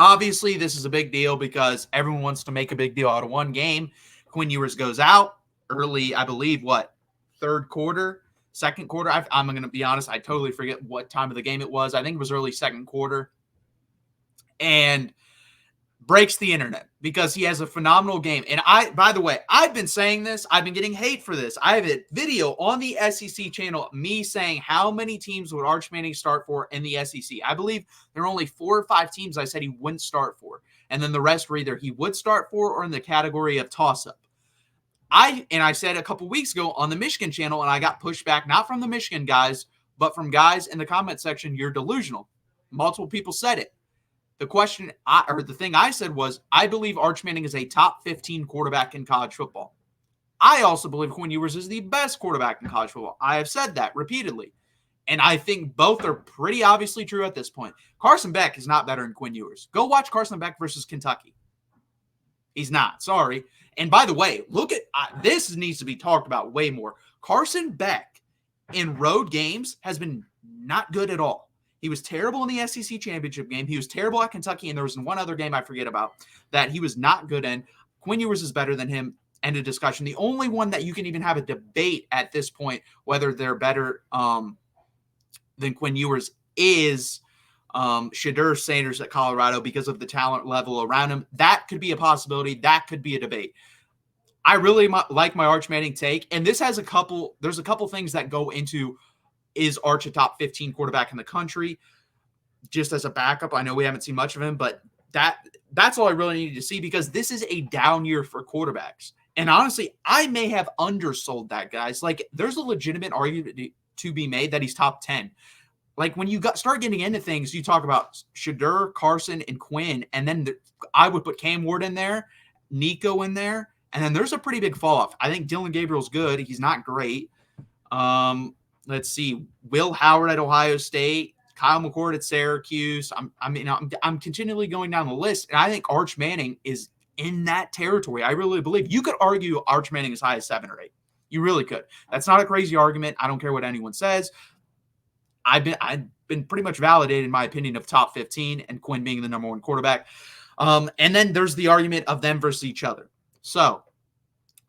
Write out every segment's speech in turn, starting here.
Obviously, this is a big deal because everyone wants to make a big deal out of one game. Quinn Ewers goes out early, I believe, third quarter, second quarter. I'm going to be honest, I totally forget what time of the game it was. I think it was early second quarter. And breaks the internet because he has a phenomenal game. And by the way, I've been saying this. I've been getting hate for this. I have a video on the SEC channel, me saying how many teams would Arch Manning start for in the SEC. I believe there are only 4 or 5 teams I said he wouldn't start for. And then the rest were either he would start for or in the category of toss-up. I said a couple weeks ago on the Michigan channel, and I got pushed back, not from the Michigan guys, but from guys in the comment section, you're delusional. Multiple people said it. The thing I said was, I believe Arch Manning is a top 15 quarterback in college football. I also believe Quinn Ewers is the best quarterback in college football. I have said that repeatedly. And I think both are pretty obviously true at this point. Carson Beck is not better than Quinn Ewers. Go watch Carson Beck versus Kentucky. He's not. Sorry. And by the way, look at this needs to be talked about way more. Carson Beck in road games has been not good at all. He was terrible in the SEC championship game. He was terrible at Kentucky, and there was one other game I forget about that he was not good in. Quinn Ewers is better than him. End of discussion. The only one that you can even have a debate at this point whether they're better than Quinn Ewers is Shedeur Sanders at Colorado because of the talent level around him. That could be a possibility. That could be a debate. I really like my Arch Manning take, and this has there's a couple things that go into, is Arch a top 15 quarterback in the country? Just as a backup, I know we haven't seen much of him, but that's all I really needed to see because this is a down year for quarterbacks. And honestly, I may have undersold that, guys. Like, there's a legitimate argument to be made that he's top 10. Like, when you start getting into things, you talk about Shedeur, Carson, and Quinn, and then I would put Cam Ward in there, Nico in there, and then there's a pretty big fall off. I think Dylan Gabriel's good. He's not great. Let's see, Will Howard at Ohio State, Kyle McCord at Syracuse. I'm continually going down the list, and I think Arch Manning is in that territory. I really believe you could argue Arch Manning as high as 7 or 8. You really could. That's not a crazy argument. I don't care what anyone says. I've been pretty much validated in my opinion of top 15 and Quinn being the number 1 quarterback. And then there's the argument of them versus each other. So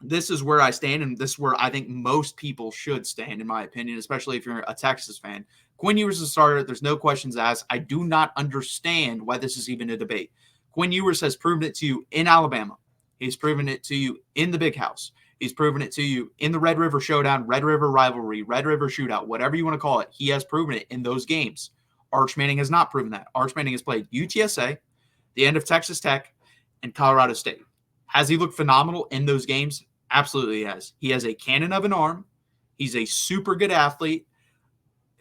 this is where I stand, and this is where I think most people should stand, in my opinion, especially if you're a Texas fan. Quinn Ewers is a starter. There's no questions asked. I do not understand why this is even a debate. Quinn Ewers has proven it to you in Alabama. He's proven it to you in the Big House. He's proven it to you in the Red River Showdown, Red River Rivalry, Red River Shootout, whatever you want to call it. He has proven it in those games. Arch Manning has not proven that. Arch Manning has played UTSA, the end of Texas Tech, and Colorado State. Has he looked phenomenal in those games? Absolutely he has. He has a cannon of an arm. He's a super good athlete.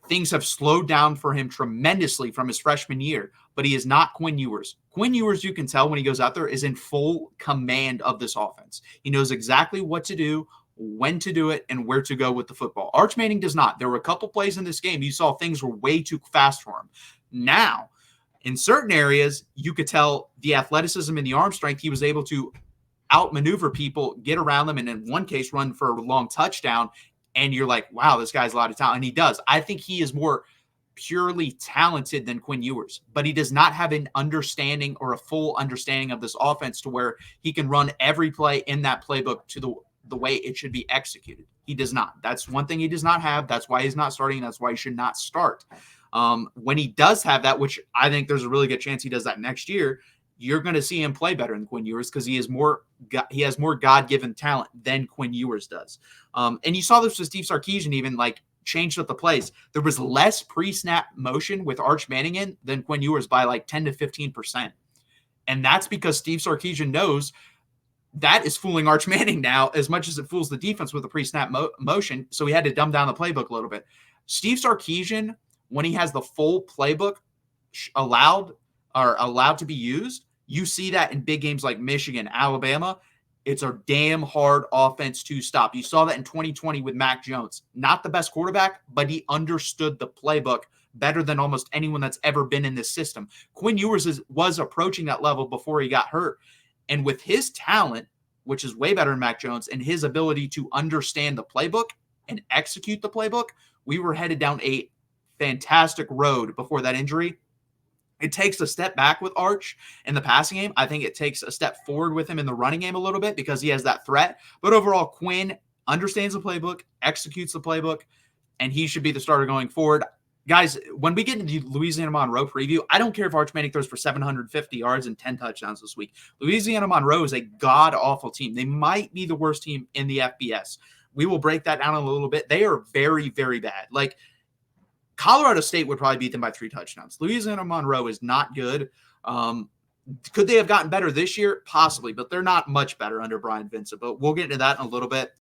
Things have slowed down for him tremendously from his freshman year, but he is not Quinn Ewers. Quinn Ewers, you can tell when he goes out there, is in full command of this offense. He knows exactly what to do, when to do it, and where to go with the football. Arch Manning does not. There were a couple plays in this game you saw things were way too fast for him. Now, in certain areas, you could tell the athleticism and the arm strength, he was able to outmaneuver people, get around them, and in one case run for a long touchdown. And you're like, wow, this guy's a lot of talent. And he does. I think he is more purely talented than Quinn Ewers, but he does not have an understanding or a full understanding of this offense to where he can run every play in that playbook to the way it should be executed. He does not. That's one thing he does not have. That's why he's not starting. That's why he should not start. When he does have that, which I think there's a really good chance he does that next year, you're going to see him play better than Quinn Ewers because he has more God-given talent than Quinn Ewers does. And you saw this with Steve Sarkisian even changed up the plays. There was less pre-snap motion with Arch Manning in than Quinn Ewers by 10 to 15%. And that's because Steve Sarkisian knows that is fooling Arch Manning now as much as it fools the defense with the pre-snap motion. So he had to dumb down the playbook a little bit. Steve Sarkisian, when he has the full playbook allowed to be used, you see that in big games like Michigan, Alabama. It's a damn hard offense to stop. You saw that in 2020 with Mac Jones. Not the best quarterback, but he understood the playbook better than almost anyone that's ever been in this system. Quinn Ewers was approaching that level before he got hurt. And with his talent, which is way better than Mac Jones, and his ability to understand the playbook and execute the playbook, we were headed down a fantastic road before that injury. It takes a step back with Arch in the passing game. I think it takes a step forward with him in the running game a little bit because he has that threat. But overall, Quinn understands the playbook, executes the playbook, and he should be the starter going forward. Guys, when we get into the Louisiana Monroe preview, I don't care if Arch Manning throws for 750 yards and 10 touchdowns this week. Louisiana Monroe is a god-awful team. They might be the worst team in the FBS. We will break that down in a little bit. They are very, very bad. Like, Colorado State would probably beat them by 3 touchdowns. Louisiana Monroe is not good. Could they have gotten better this year? Possibly, but they're not much better under Brian Vincent. But we'll get into that in a little bit.